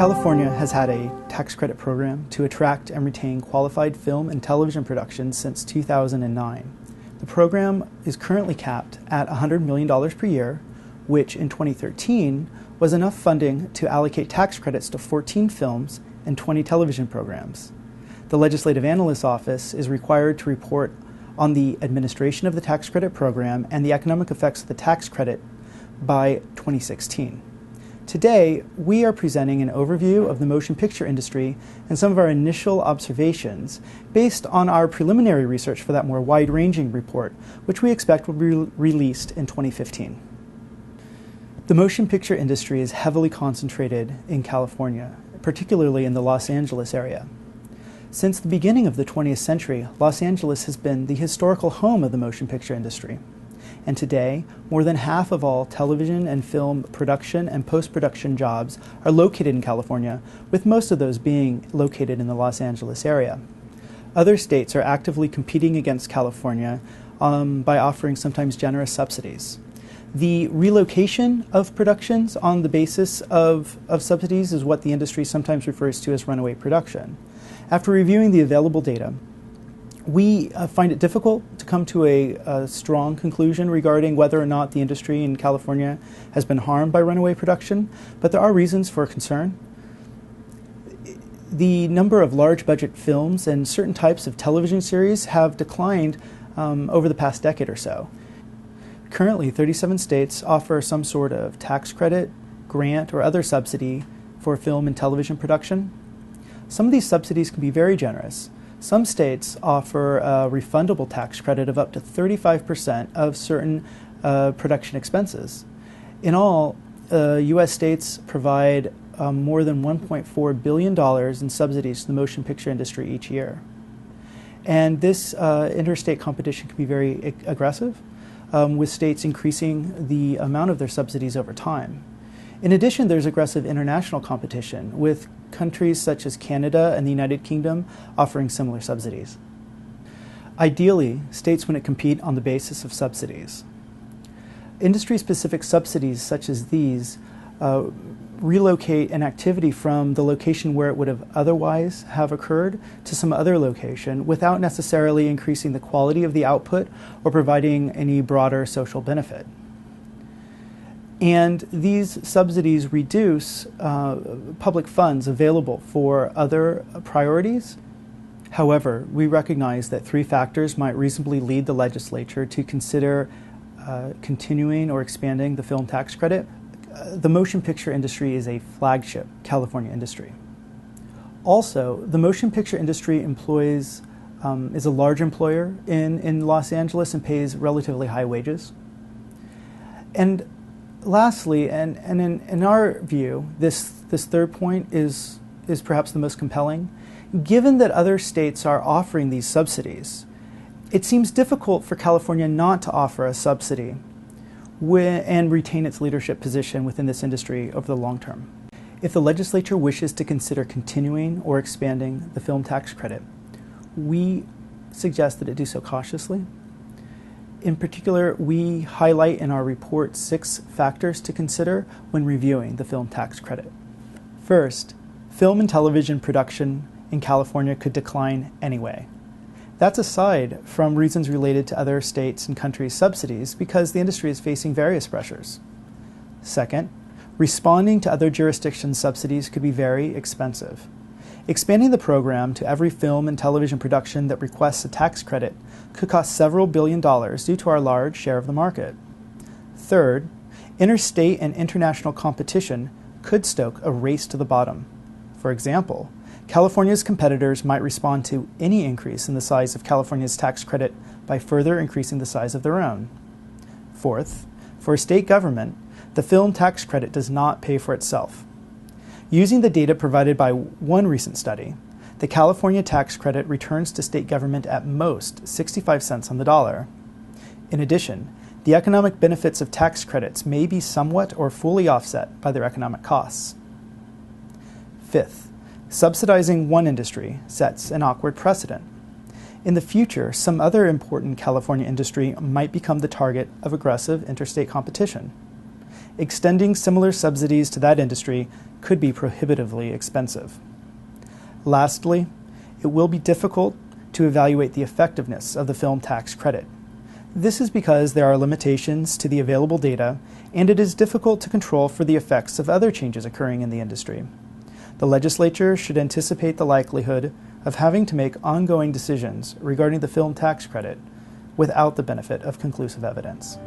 California has had a tax credit program to attract and retain qualified film and television productions since 2009. The program is currently capped at $100 million per year, which in 2013 was enough funding to allocate tax credits to 14 films and 20 television programs. The Legislative Analyst's Office is required to report on the administration of the tax credit program and the economic effects of the tax credit by 2016. Today, we are presenting an overview of the motion picture industry and some of our initial observations based on our preliminary research for that more wide-ranging report, which we expect will be released in 2015. The motion picture industry is heavily concentrated in California, particularly in the Los Angeles area. Since the beginning of the 20th century, Los Angeles has been the historical home of the motion picture industry. And today, more than half of all television and film production and post-production jobs are located in California, with most of those being located in the Los Angeles area. Other states are actively competing against California by offering sometimes generous subsidies. The relocation of productions on the basis of subsidies is what the industry sometimes refers to as runaway production. After reviewing the available data, we find it difficult to come to a strong conclusion regarding whether or not the industry in California has been harmed by runaway production, but there are reasons for concern. The number of large budget films and certain types of television series have declined over the past decade or so. Currently, 37 states offer some sort of tax credit, grant, or other subsidy for film and television production. Some of these subsidies can be very generous. Some states offer a refundable tax credit of up to 35% of certain production expenses. In all, U.S. states provide more than $1.4 billion in subsidies to the motion picture industry each year. And this interstate competition can be very aggressive, with states increasing the amount of their subsidies over time. In addition, there's aggressive international competition, with countries such as Canada and the United Kingdom offering similar subsidies. Ideally, states wouldn't compete on the basis of subsidies. Industry-specific subsidies such as these relocate an activity from the location where it would have otherwise have occurred to some other location without necessarily increasing the quality of the output or providing any broader social benefit. And these subsidies reduce public funds available for other priorities. However, we recognize that three factors might reasonably lead the legislature to consider continuing or expanding the film tax credit. The motion picture industry is a flagship California industry. Also, the motion picture industry is a large employer in Los Angeles and pays relatively high wages. And lastly, and in our view, this third point is perhaps the most compelling. Given that other states are offering these subsidies, it seems difficult for California not to offer a subsidy and retain its leadership position within this industry over the long term. If the legislature wishes to consider continuing or expanding the film tax credit, we suggest that it do so cautiously. In particular, we highlight in our report 6 factors to consider when reviewing the film tax credit. First, film and television production in California could decline anyway. That's aside from reasons related to other states' and countries' subsidies, because the industry is facing various pressures. Second, responding to other jurisdictions' subsidies could be very expensive. Expanding the program to every film and television production that requests a tax credit could cost several billion dollars due to our large share of the market. Third, interstate and international competition could stoke a race to the bottom. For example, California's competitors might respond to any increase in the size of California's tax credit by further increasing the size of their own. Fourth, for a state government, the film tax credit does not pay for itself. Using the data provided by one recent study, the California tax credit returns to state government at most 65 cents on the dollar. In addition, the economic benefits of tax credits may be somewhat or fully offset by their economic costs. Fifth, subsidizing one industry sets an awkward precedent. In the future, some other important California industry might become the target of aggressive interstate competition. extending similar subsidies to that industry could be prohibitively expensive. Lastly, it will be difficult to evaluate the effectiveness of the film tax credit. This is because there are limitations to the available data, and it is difficult to control for the effects of other changes occurring in the industry. The legislature should anticipate the likelihood of having to make ongoing decisions regarding the film tax credit without the benefit of conclusive evidence.